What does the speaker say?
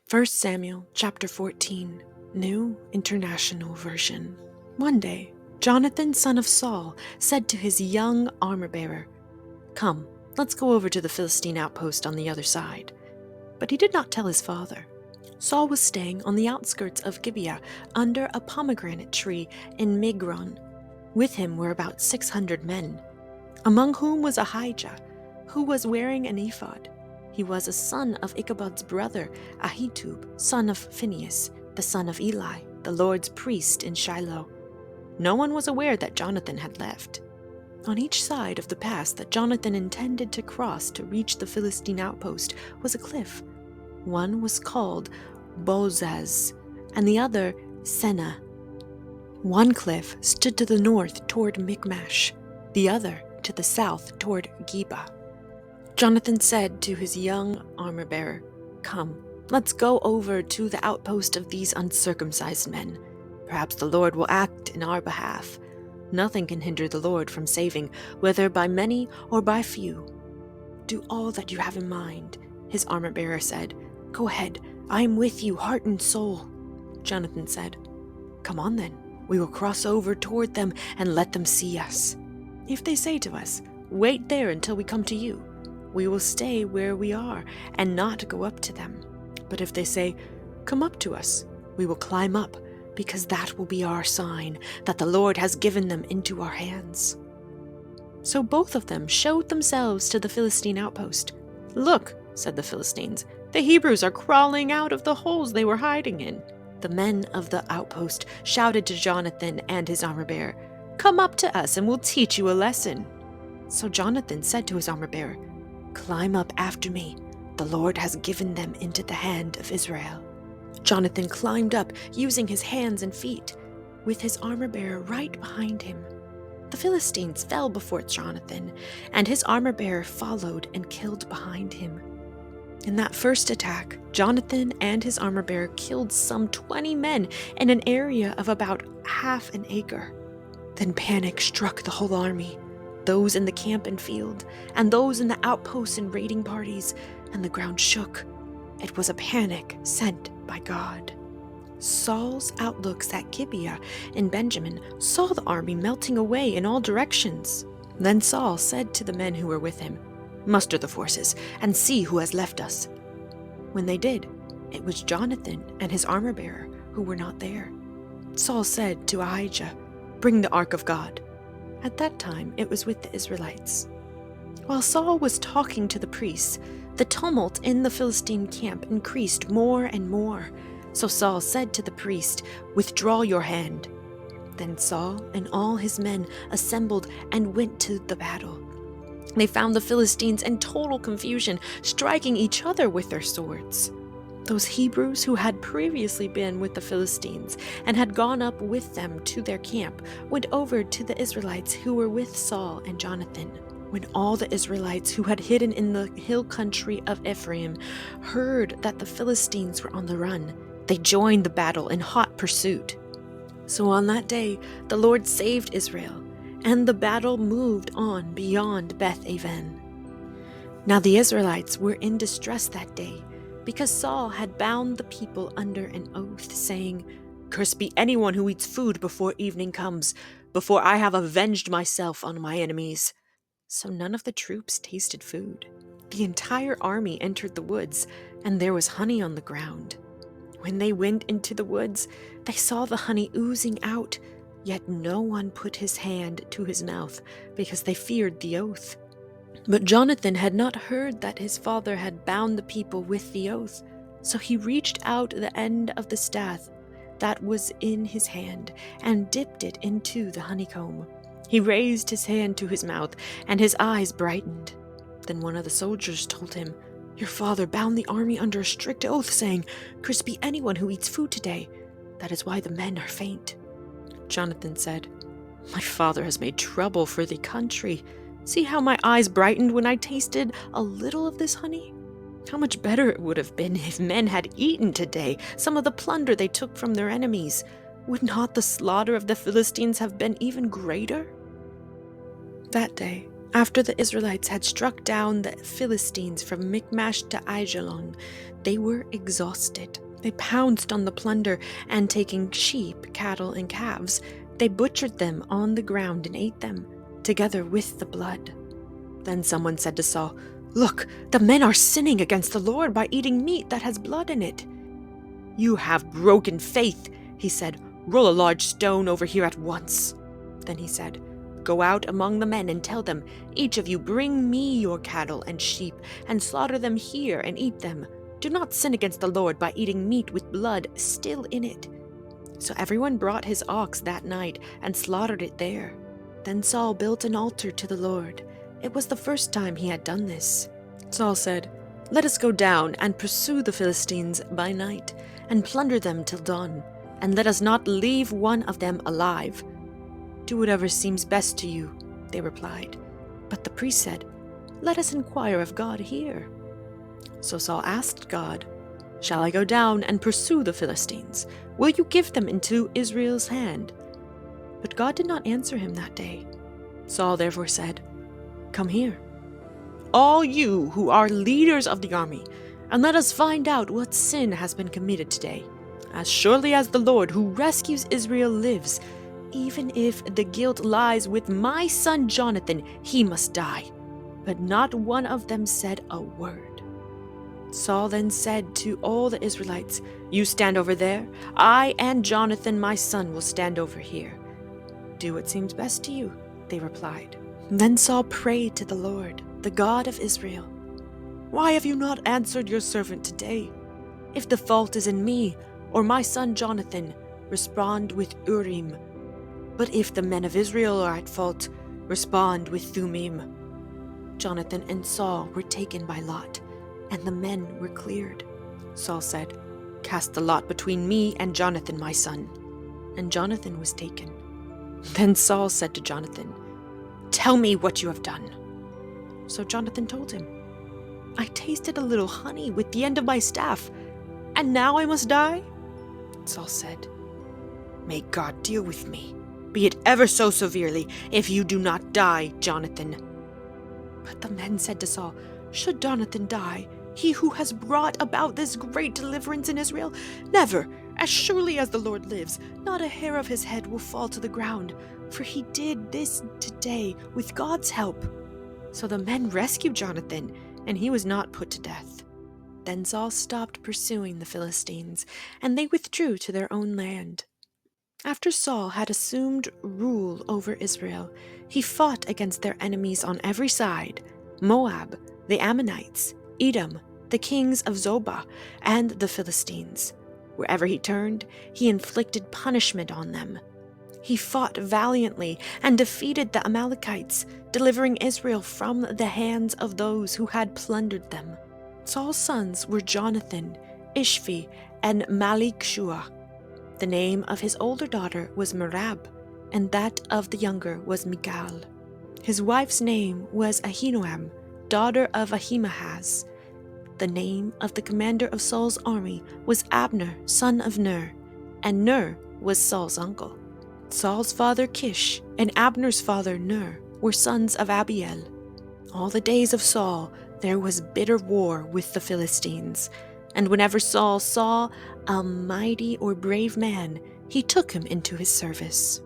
1 Samuel chapter 14, New International Version. One day, Jonathan, son of Saul, said to his young armor-bearer, "Come, let's go over to the Philistine outpost on the other side." But he did not tell his father. Saul was staying on the outskirts of Gibeah under a pomegranate tree in Migron. With him were about 600 men, among whom was Ahijah, who was wearing an ephod. He was a son of Ichabod's brother, Ahitub, son of Phinehas, the son of Eli, the Lord's priest in Shiloh. No one was aware that Jonathan had left. On each side of the pass that Jonathan intended to cross to reach the Philistine outpost was a cliff. One was called Bozez, and the other Seneh. One cliff stood to the north toward Michmash, the other to the south toward Geba. Jonathan said to his young armor-bearer, "Come, let's go over to the outpost of these uncircumcised men. Perhaps the Lord will act in our behalf. Nothing can hinder the Lord from saving, whether by many or by few." "Do all that you have in mind," his armor-bearer said. "Go ahead, I am with you, heart and soul." Jonathan said, "Come on then, we will cross over toward them and let them see us. If they say to us, 'Wait there until we come to you,' we will stay where we are and not go up to them. But if they say, 'Come up to us,' we will climb up, because that will be our sign that the Lord has given them into our hands." So both of them showed themselves to the Philistine outpost. "Look," said the Philistines, "the Hebrews are crawling out of the holes they were hiding in." The men of the outpost shouted to Jonathan and his armor-bearer, "Come up to us and we'll teach you a lesson." So Jonathan said to his armor-bearer, "Climb up after me. The Lord has given them into the hand of Israel." Jonathan climbed up, using his hands and feet, with his armor-bearer right behind him. The Philistines fell before Jonathan, and his armor-bearer followed and killed behind him. In that first attack, Jonathan and his armor-bearer killed some 20 men in an area of about half an acre. Then panic struck the whole army, those in the camp and field, and those in the outposts and raiding parties, and the ground shook. It was a panic sent by God. Saul's outlooks at Gibeah in Benjamin saw the army melting away in all directions. Then Saul said to the men who were with him, "Muster the forces and see who has left us." When they did, it was Jonathan and his armor-bearer who were not there. Saul said to Ahijah, "Bring the ark of God." At that time, it was with the Israelites. While Saul was talking to the priests, the tumult in the Philistine camp increased more and more. So Saul said to the priest, "Withdraw your hand." Then Saul and all his men assembled and went to the battle. They found the Philistines in total confusion, striking each other with their swords. Those Hebrews who had previously been with the Philistines and had gone up with them to their camp went over to the Israelites who were with Saul and Jonathan. When all the Israelites who had hidden in the hill country of Ephraim heard that the Philistines were on the run, they joined the battle in hot pursuit. So on that day, the Lord saved Israel, and the battle moved on beyond Beth-aven. Now the Israelites were in distress that day, because Saul had bound the people under an oath, saying, "Cursed be anyone who eats food before evening comes, before I have avenged myself on my enemies." So none of the troops tasted food. The entire army entered the woods, and there was honey on the ground. When they went into the woods, they saw the honey oozing out, yet no one put his hand to his mouth, because they feared the oath. But Jonathan had not heard that his father had bound the people with the oath, so he reached out the end of the staff that was in his hand and dipped it into the honeycomb. He raised his hand to his mouth, and his eyes brightened. Then one of the soldiers told him, "Your father bound the army under a strict oath, saying, 'Cursed be anyone who eats food today.' That is why the men are faint." Jonathan said, "My father has made trouble for the country. See how my eyes brightened when I tasted a little of this honey? How much better it would have been if men had eaten today some of the plunder they took from their enemies. Would not the slaughter of the Philistines have been even greater?" That day, After the Israelites had struck down the Philistines from Michmash to Aijalon, they were exhausted. They pounced on the plunder, and taking sheep, cattle, and calves, they butchered them on the ground and ate them, together with the blood. Then someone said to Saul, "Look, the men are sinning against the Lord by eating meat that has blood in it." "You have broken faith," he said. "Roll a large stone over here at once." Then he said, "Go out among the men and tell them, each of you bring me your cattle and sheep, and slaughter them here and eat them. Do not sin against the Lord by eating meat with blood still in it." So everyone brought his ox that night and slaughtered it there. Then Saul built an altar to the Lord. It was the first time he had done this. Saul said, "Let us go down and pursue the Philistines by night, and plunder them till dawn, and let us not leave one of them alive." "Do whatever seems best to you," they replied. But the priest said, "Let us inquire of God here." So Saul asked God, "Shall I go down and pursue the Philistines? Will you give them into Israel's hand?" But God did not answer him that day. Saul therefore said, "Come here, all you who are leaders of the army, and let us find out what sin has been committed today. As surely as the Lord who rescues Israel lives, even if the guilt lies with my son Jonathan, he must die." But not one of them said a word. Saul then said to all the Israelites, "You stand over there. I and Jonathan my son will stand over here." "Do what seems best to you," they replied. Then Saul prayed to the Lord, the God of Israel, "Why have you not answered your servant today? If the fault is in me or my son Jonathan, respond with Urim. But if the men of Israel are at fault, respond with Thummim." Jonathan and Saul were taken by lot, and the men were cleared. Saul said, "Cast the lot between me and Jonathan my son." And Jonathan was taken. Then Saul said to Jonathan, "Tell me what you have done." So Jonathan told him, "I tasted a little honey with the end of my staff, and now I must die?" Saul said, "May God deal with me, be it ever so severely, if you do not die, Jonathan." But the men said to Saul, "Should Jonathan die, he who has brought about this great deliverance in Israel? Never, as surely as the Lord lives, not a hair of his head will fall to the ground, for he did this today with God's help." So the men rescued Jonathan, and he was not put to death. Then Saul stopped pursuing the Philistines, and they withdrew to their own land. After Saul had assumed rule over Israel, he fought against their enemies on every side: Moab, the Ammonites, Edom, the kings of Zobah, and the Philistines. Wherever he turned, he inflicted punishment on them. He fought valiantly and defeated the Amalekites, delivering Israel from the hands of those who had plundered them. Saul's sons were Jonathan, Ishvi, and Malchishua. The name of his older daughter was Merab, and that of the younger was Michal. His wife's name was Ahinoam, daughter of Ahimaaz. The name of the commander of Saul's army was Abner, son of Ner, and Ner was Saul's uncle. Saul's father Kish and Abner's father Ner were sons of Abiel. All the days of Saul there was bitter war with the Philistines, and whenever Saul saw a mighty or brave man, he took him into his service.